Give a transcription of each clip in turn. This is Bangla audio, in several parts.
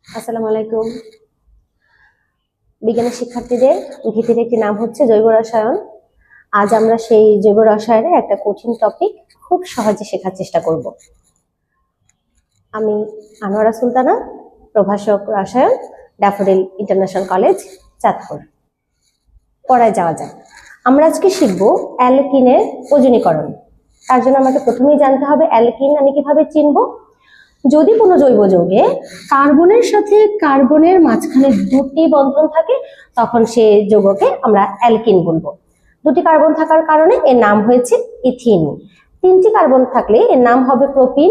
আসসালামু আলাইকুম। বিজ্ঞানের শিক্ষার্থীদের ভীতির একটি নাম হচ্ছে জৈব রসায়ন। আজ আমরা সেই জৈব রসায়নের একটা কঠিন টপিক খুব সহজে শেখার চেষ্টা করব। আমি আনোয়ারা সুলতানা, প্রভাষক রসায়ন, ড্যাফোডিল ইন্টারন্যাশনাল কলেজ, চাঁদপুর। পড়ায় যাওয়া যাক। আমরা আজকে শিখব অ্যালকিনের ওজনীকরণ। তার জন্য আমাকে প্রথমেই জানতে হবে অ্যালকিন আমি কিভাবে চিনব। যদি কোনো জৈব যৌগে কার্বনের সাথে কার্বনের মাঝখানে দুটি বন্ধন থাকে তখন সে যৌগকে আমরা অ্যালকিন বলবো। দুটি কার্বন থাকার কারণে এর নাম হয়েছে ইথিন। তিনটি কার্বন থাকলে এর নাম হবে প্রোপিন।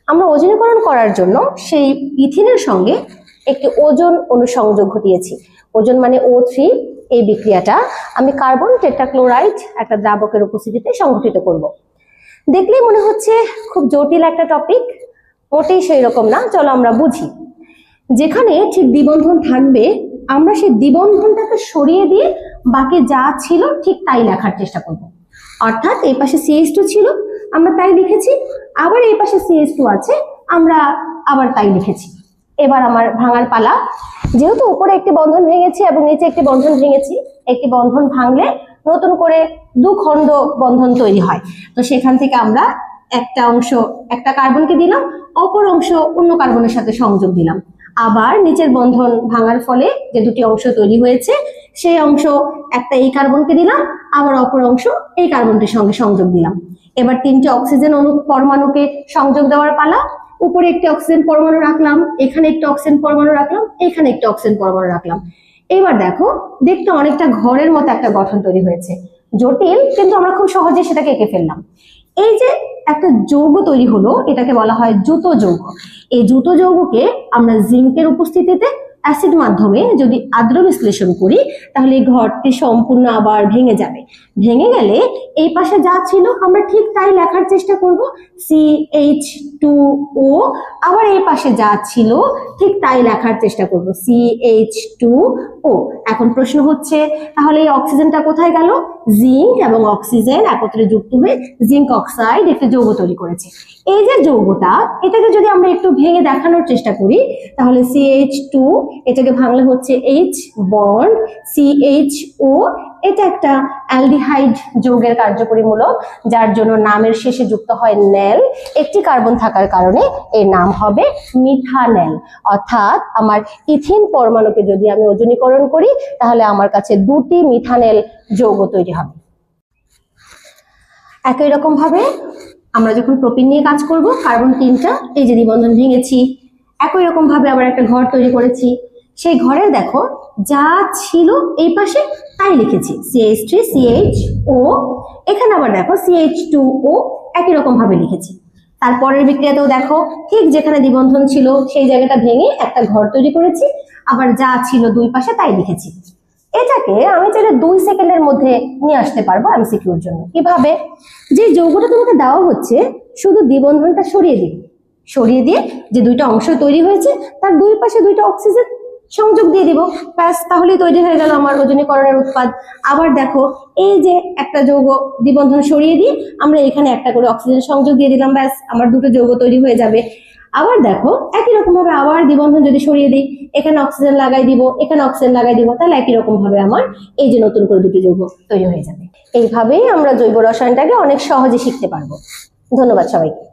আমরা ওজনীকরণ করার জন্য সেই ইথিনের সঙ্গে একটি ওজন অনুসংযোগ ঘটিয়েছি। ওজন মানে O3। এই বিক্রিয়াটা আমি কার্বন টেট্রাক্লোরাইড একটা দ্রাবকের উপস্থিতিতে সংঘটিত করব। দেখলেই মনে হচ্ছে খুব জটিল একটা টপিক, মোটেই সেই রকম না। চলো আমরা বুঝি। যেখানে ঠিক দ্বিবন্ধন থাকবে আমরা সেই দ্বিবন্ধনটাকে সরিয়ে দিয়ে বাকি যা ছিল ঠিক তাই লেখার চেষ্টা করব। অর্থাৎ এই পাশে CH2 ছিল, আমরা তাই লিখেছি। আবার এই পাশে CH2 আছে, আমরা আবার তাই লিখেছি। এবার আমার ভাঙার পালা। যেহেতু উপরে একটি বন্ধন ভেঙেছি এবং নিচে একটি বন্ধন ভেঙেছি, একটি বন্ধন ভাঙলে নতুন করে দুখণ্ড বন্ধন তৈরি হয়। তো সেখান থেকে আমরা একটা অংশ একটা কার্বনকে দিলাম, অপর অংশ অন্য কার্বনের সাথে সংযোগ দিলাম। আবার নিচের বন্ধন ভাঙার ফলে যে দুটি অংশ তৈরি হয়েছে সেই অংশ একটা এই কার্বনকে দিলাম, আবার অপর অংশ এই কার্বনটির সঙ্গে সংযোগ দিলাম। এবার তিনটি অক্সিজেন পরমাণুকে সংযোগ দেওয়ার পালা। উপরে একটি অক্সিজেন পরমাণু রাখলাম, এখানে একটি অক্সিজেন পরমাণু রাখলাম, এখানে একটি অক্সিজেন পরমাণু রাখলাম। এবার দেখো, দেখতে অনেকটা ঘরের মতো একটা গঠন তৈরি হয়েছে। জটিল, কিন্তু আমরা খুব সহজে সেটাকে এঁকে ফেললাম। এই যে একটা যৌগ তৈরি হলো, এটাকে বলা হয় যুত যৌগ। এই যুত যৌগকে আমরা জিঙ্কের উপস্থিতিতে অ্যাসিড মাধ্যমে যদি আদ্র বিশ্লেষণ করি তাহলে এই ঘরটি সম্পূর্ণ আবার ভেঙে যাবে। ভেঙে গেলে এই পাশে যা ছিল আমরা ঠিক তাই লেখার চেষ্টা করব, CH2O। আবার এই পাশে যা ছিল ঠিক তাই লেখার চেষ্টা করব, CH2O। এখন প্রশ্ন হচ্ছে, তাহলে এই অক্সিজেনটা কোথায় গেল? জিঙ্ক এবং অক্সিজেন একত্রে যুক্ত হয়ে জিঙ্ক অক্সাইড একটি যৌগ তৈরি করেছে। এই যে যৌগটা, এটাকে যদি আমরা একটু ভেঙে দেখানোর চেষ্টা করি তাহলে CH2, এটাকে ভাঙলে হচ্ছে H বন্ড CHO। এটা একটা অ্যালডিহাইড যৌগের কার্যকরী মূলক, যার জন্য নামের শেষে যুক্ত হয় নেল। একটি কার্বন থাকার কারণে এর নাম হবে মিথানেল। অর্থাৎ আমার ইথিন পরমাণুকে যদি আমি ওজনীকরণ করি তাহলে আমার কাছে দুটি মিথানেল যৌগ তৈরি হবে। একই রকম ভাবে আমরা যখন প্রোপিন নিয়ে কাজ করব, কার্বন তিনটা, এই যে দ্বিবন্ধন ভেঙেছি, একই রকম ভাবে আবার একটা ঘর তৈরি করেছি। সেই ঘরে দেখো যা ছিল এই পাশে তাই লিখেছি, CH3CHO। এখানে আবার দেখো CH2O একই রকম ভাবে লিখেছি। তারপরের বিক্রিয়াতেও দেখো ঠিক যেখানে দ্বিবন্ধন ছিল সেই জায়গাটা ভেঙে একটা ঘর তৈরি করেছি, আবার যা ছিল দুই পাশে তাই লিখেছি। এটাকে আমি চাইলে 2 সেকেন্ডের মধ্যে নিয়ে আসতে পারবো MCQর জন্য। কিভাবে? যে যৌগটা তোমাকে দেওয়া হচ্ছে শুধু দ্বিবন্ধনটা সরিয়ে দিবে, সরিয়ে দিয়ে যে দুইটা অংশ তৈরি হয়েছে তার দুই পাশে দুইটা অক্সিজেন সংযোগ দিয়ে দিব, ব্যাস তাহলেই তৈরি হয়ে গেল আমার ওজনীকরণের উৎপাদ। আবার দেখো এই যে একটা যৌগ দ্বিবন্ধন সরিয়ে দিয়ে আমরা এখানে একটা করে অক্সিজেন সংযোগ দিয়ে দিলাম, ব্যাস আমার দুটো যৌগ তৈরি হয়ে যাবে। আবার দেখো একই রকম ভাবে আবার দ্বিবন্ধন যদি সরিয়ে দিই, এখানে অক্সিজেন লাগাই দিব, এখানে অক্সিজেন লাগাই দিব, তাহলে একই রকম ভাবে আমার এই যে নতুন করে দুটি যৌগ তৈরি হয়ে যাবে। এইভাবেই আমরা জৈব রসায়নটাকে অনেক সহজে শিখতে পারবো। ধন্যবাদ সবাইকে।